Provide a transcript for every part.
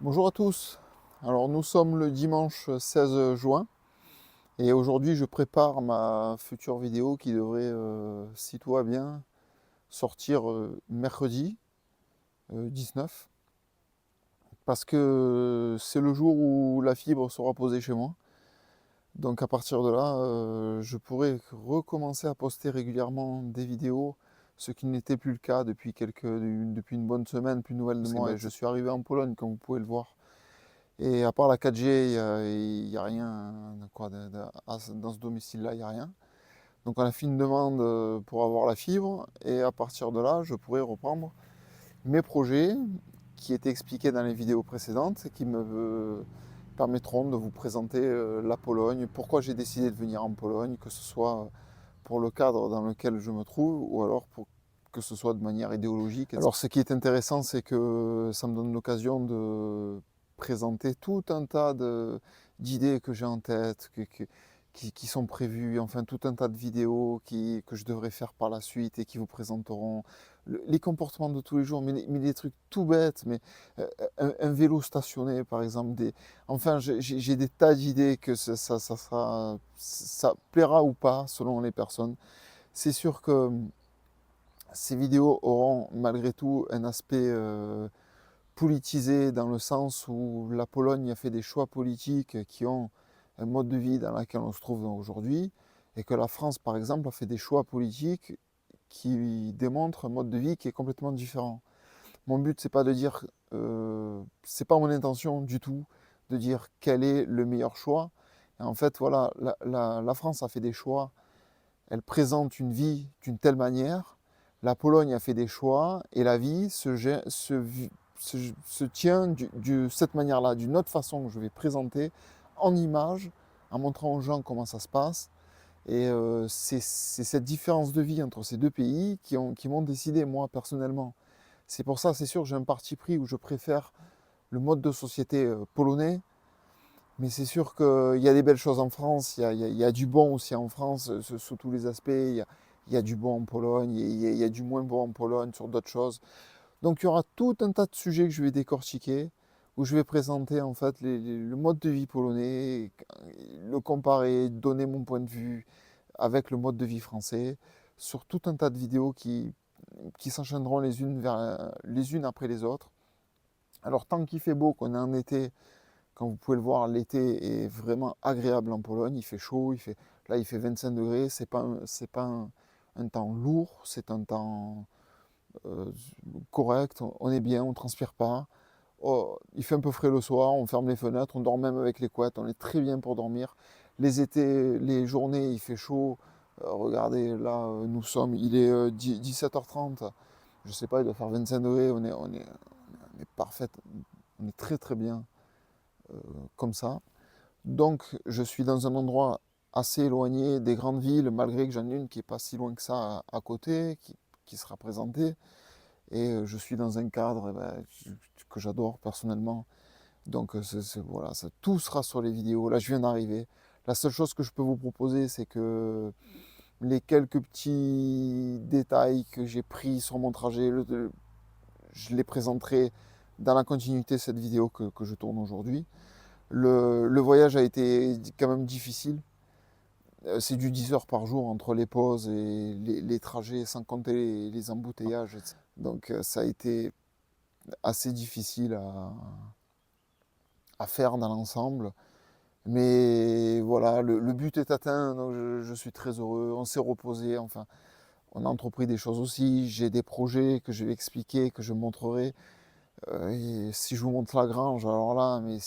Bonjour à tous. Alors nous sommes le dimanche 16 juin et aujourd'hui je prépare ma future vidéo qui devrait, si tout va bien, sortir mercredi 19 parce que c'est le jour où la fibre sera posée chez moi. Donc à partir de là, je pourrai recommencer à poster régulièrement des vidéos, ce qui n'était plus le cas depuis une bonne semaine, plus de nouvelles de moi. Et je suis arrivé en Pologne, comme vous pouvez le voir. Et à part la 4G, il y a rien quoi, dans ce domicile-là, il n'y a rien. Donc on a fait une demande pour avoir la fibre et à partir de là, je pourrais reprendre mes projets qui étaient expliqués dans les vidéos précédentes et qui me permettront de vous présenter la Pologne, pourquoi j'ai décidé de venir en Pologne, que ce soit pour le cadre dans lequel je me trouve ou alors pour que ce soit de manière idéologique. Alors ce qui est intéressant, c'est que ça me donne l'occasion de présenter tout un tas d'idées que j'ai en tête, qui sont prévues, enfin tout un tas de vidéos que je devrais faire par la suite et qui vous présenteront les comportements de tous les jours, mais des trucs tout bêtes, mais un vélo stationné par exemple, enfin j'ai des tas d'idées que ça plaira ou pas selon les personnes. C'est sûr que ces vidéos auront malgré tout un aspect politisé dans le sens où la Pologne a fait des choix politiques qui ont un mode de vie dans lequel on se trouve aujourd'hui et que la France, par exemple, a fait des choix politiques qui démontrent un mode de vie qui est complètement différent. Mon but, c'est pas de dire, c'est pas mon intention du tout de dire quel est le meilleur choix. Et en fait, voilà, la France a fait des choix, elle présente une vie d'une telle manière, la Pologne a fait des choix et la vie se tient de cette manière-là, d'une autre façon que je vais présenter en images, en montrant aux gens comment ça se passe. Et c'est cette différence de vie entre ces deux pays qui m'ont décidé, moi, personnellement. C'est pour ça, c'est sûr, j'ai un parti pris où je préfère le mode de société polonais, mais c'est sûr qu'il y a des belles choses en France, il y a du bon aussi en France, sous tous les aspects, il y a du bon en Pologne, il y a du moins bon en Pologne sur d'autres choses. Donc il y aura tout un tas de sujets que je vais décortiquer, où je vais présenter en fait le mode de vie polonais, le comparer, donner mon point de vue avec le mode de vie français, sur tout un tas de vidéos qui s'enchaîneront les unes après les autres. Alors tant qu'il fait beau, qu'on est en été, comme vous pouvez le voir, l'été est vraiment agréable en Pologne, il fait chaud, là il fait 25 degrés, c'est pas un temps lourd, c'est un temps euh, correct, on est bien, on ne transpire pas. Oh, il fait un peu frais le soir, on ferme les fenêtres, on dort même avec les couettes, on est très bien pour dormir. Les étés, les journées, il fait chaud. Regardez, là, il est 17h30. Je sais pas, il doit faire 25 degrés, on est parfait, on est très très bien comme ça. Donc, je suis dans un endroit assez éloigné des grandes villes, malgré que j'en ai une qui n'est pas si loin que ça à côté, qui sera présentée. Et je suis dans un cadre que j'adore personnellement. Donc voilà, tout sera sur les vidéos. Là, je viens d'arriver. La seule chose que je peux vous proposer, c'est que les quelques petits détails que j'ai pris sur mon trajet, je les présenterai dans la continuité de cette vidéo que je tourne aujourd'hui. Le voyage a été quand même difficile. C'est du 10 heures par jour entre les pauses et les trajets, sans compter les embouteillages. Donc ça a été assez difficile à faire dans l'ensemble. Mais voilà, le but est atteint, donc je suis très heureux. On s'est reposé, enfin, on a entrepris des choses aussi. J'ai des projets que je vais expliquer, que je montrerai. Et si je vous montre la grange, alors là, mais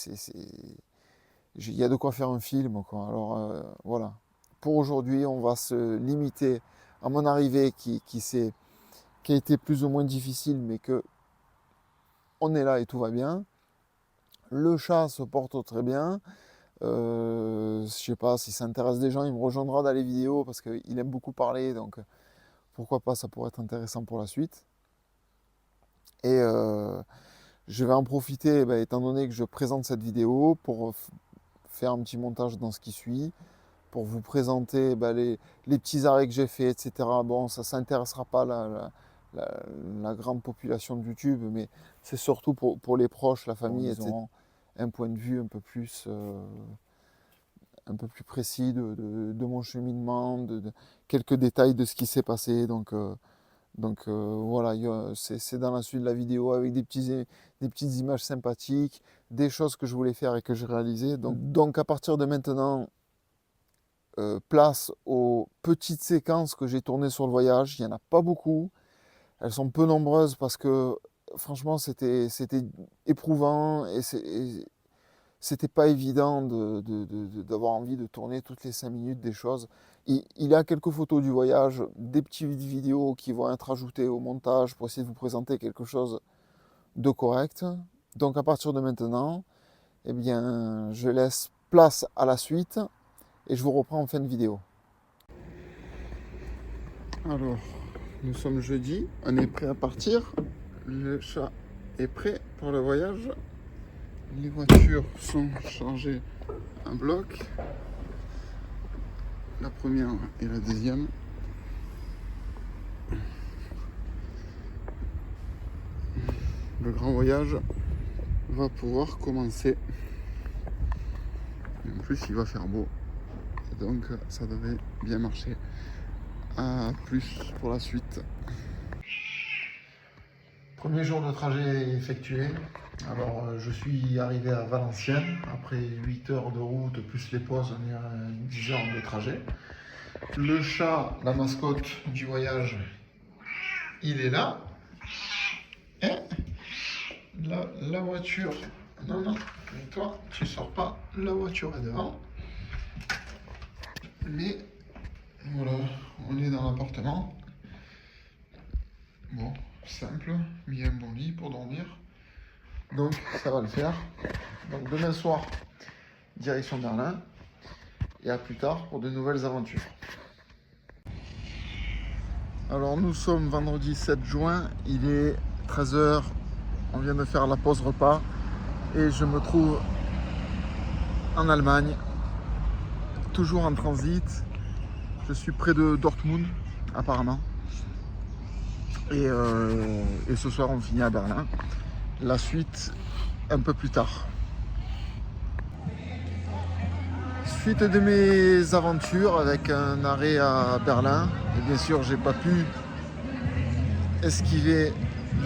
il y a de quoi faire un film, quoi. Alors voilà. Pour aujourd'hui, on va se limiter à mon arrivée qui a été plus ou moins difficile, mais que on est là et tout va bien. Le chat se porte très bien. Je sais pas si ça intéresse des gens, il me rejoindra dans les vidéos parce qu'il aime beaucoup parler, donc pourquoi pas, ça pourrait être intéressant pour la suite. Et je vais en profiter, eh ben, étant donné que je présente cette vidéo, pour faire un petit montage dans ce qui suit, pour vous présenter les petits arrêts que j'ai faits, etc. Bon, ça n'intéressera pas la grande population de YouTube, mais c'est surtout pour les proches, la famille, ils auront un point de vue un peu plus précis de mon cheminement, de quelques détails de ce qui s'est passé. Voilà, c'est dans la suite de la vidéo avec des petites images sympathiques, des choses que je voulais faire et que j'ai réalisées. Donc à partir de maintenant, place aux petites séquences que j'ai tournées sur le voyage. Il n'y en a pas beaucoup. Elles sont peu nombreuses parce que franchement c'était éprouvant et c'était pas évident d'avoir envie de tourner toutes les 5 minutes des choses. Il y a quelques photos du voyage, des petites vidéos qui vont être ajoutées au montage pour essayer de vous présenter quelque chose de correct. Donc à partir de maintenant, eh bien, je laisse place à la suite et je vous reprends en fin de vidéo. Alors, nous sommes jeudi, on est prêt à partir. Le chat est prêt pour le voyage. Les voitures sont chargées en bloc. La première et la deuxième. Le grand voyage va pouvoir commencer. Et en plus, il va faire beau. Et donc, ça devrait bien marcher. À plus pour la suite. Premier jour de trajet effectué. Alors, je suis arrivé à Valenciennes. Après 8 heures de route, plus les pauses, on est à 10 heures de trajet. Le chat, la mascotte du voyage, il est là. Et la voiture, non, toi, tu sors pas, la voiture est devant. Mais voilà, on est dans l'appartement. Bon, simple, mis un bon lit pour dormir. Donc ça va le faire. Donc demain soir, direction Berlin. Et à plus tard pour de nouvelles aventures. Alors nous sommes vendredi 7 juin, il est 13 h, on vient de faire la pause repas et je me trouve en Allemagne, toujours en transit. Je suis près de Dortmund apparemment. Et ce soir on finit à Berlin. La suite un peu plus tard. Suite de mes aventures avec un arrêt à Berlin. Et bien sûr j'ai pas pu esquiver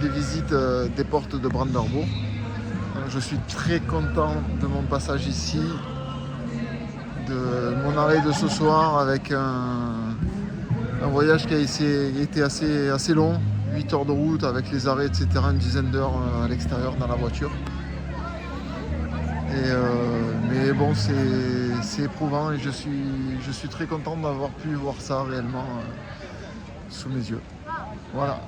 les visites des portes de Brandebourg. Je suis très content de mon passage ici, de mon arrêt de ce soir avec un voyage qui a été assez long, 8 heures de route avec les arrêts, etc., une dizaine d'heures à l'extérieur dans la voiture. Mais bon, c'est éprouvant et je suis très content d'avoir pu voir ça réellement sous mes yeux. Voilà.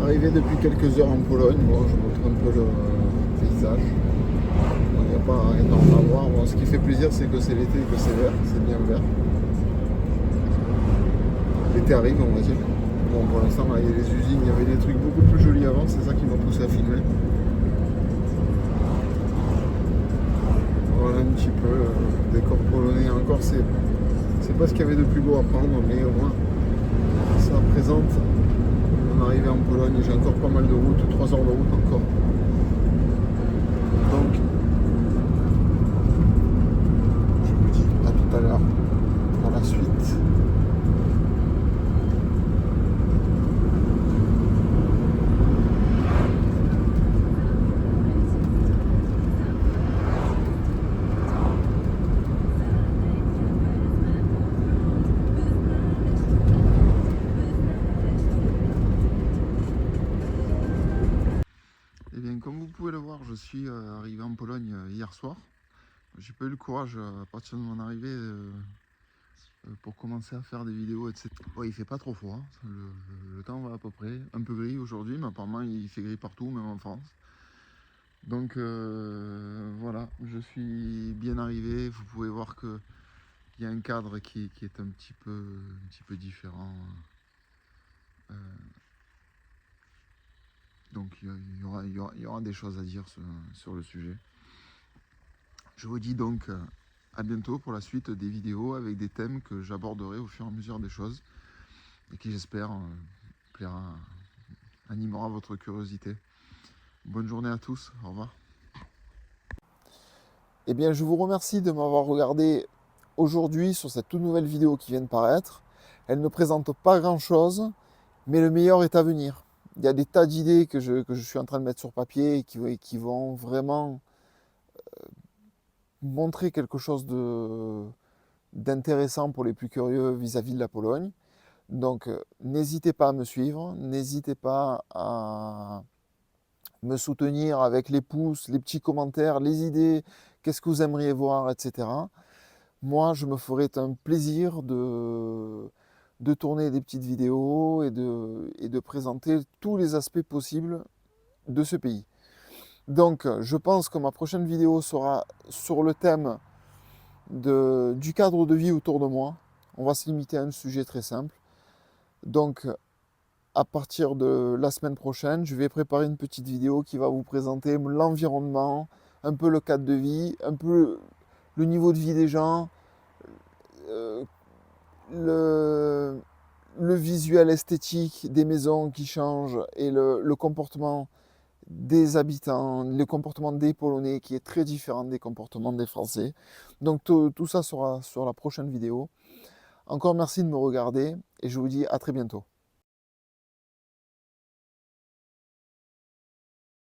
Arrivé depuis quelques heures en Pologne, bon, je montre un peu le paysage. Il n'y a pas énormément à voir. Bon, ce qui fait plaisir, c'est que c'est l'été et que c'est vert, c'est bien vert. L'été arrive, on va dire. Bon, pour l'instant, il y a les usines, il y avait des trucs beaucoup plus jolis avant, c'est ça qui m'a poussé à filmer. Voilà un petit peu le décor polonais. Encore, c'est pas ce qu'il y avait de plus beau à prendre, mais au moins, ça présente. On est arrivé en Pologne, j'ai encore pas mal de route, 3 heures de route encore. Donc, je vous dis à tout à l'heure pour la suite. Et bien, comme vous pouvez le voir, je suis arrivé en Pologne hier soir. J'ai pas eu le courage à partir de mon arrivée pour commencer à faire des vidéos, etc. Ouais, il fait pas trop froid, le temps va à peu près. Un peu gris aujourd'hui, mais apparemment il fait gris partout, même en France. Donc voilà, je suis bien arrivé. Vous pouvez voir que il y a un cadre qui est un petit peu différent. Euh, donc il y aura des choses à dire sur le sujet. Je vous dis donc à bientôt pour la suite des vidéos avec des thèmes que j'aborderai au fur et à mesure des choses et qui j'espère animera votre curiosité. Bonne journée à tous, au revoir. Eh bien, je vous remercie de m'avoir regardé aujourd'hui sur cette toute nouvelle vidéo qui vient de paraître. Elle ne présente pas grand-chose, mais le meilleur est à venir. Il y a des tas d'idées que je suis en train de mettre sur papier et qui vont vraiment montrer quelque chose d'intéressant pour les plus curieux vis-à-vis de la Pologne. Donc, n'hésitez pas à me suivre, n'hésitez pas à me soutenir avec les pouces, les petits commentaires, les idées, qu'est-ce que vous aimeriez voir, etc. Moi, je me ferai un plaisir de tourner des petites vidéos et de présenter tous les aspects possibles de ce pays. Donc, je pense que ma prochaine vidéo sera sur le thème du cadre de vie autour de moi. On va se limiter à un sujet très simple. Donc, à partir de la semaine prochaine, je vais préparer une petite vidéo qui va vous présenter l'environnement, un peu le cadre de vie, un peu le niveau de vie des gens, euh, le visuel esthétique des maisons qui change et le comportement des habitants, le comportement des Polonais qui est très différent des comportements des Français. Donc tout ça sera sur la prochaine vidéo. Encore merci de me regarder et je vous dis à très bientôt.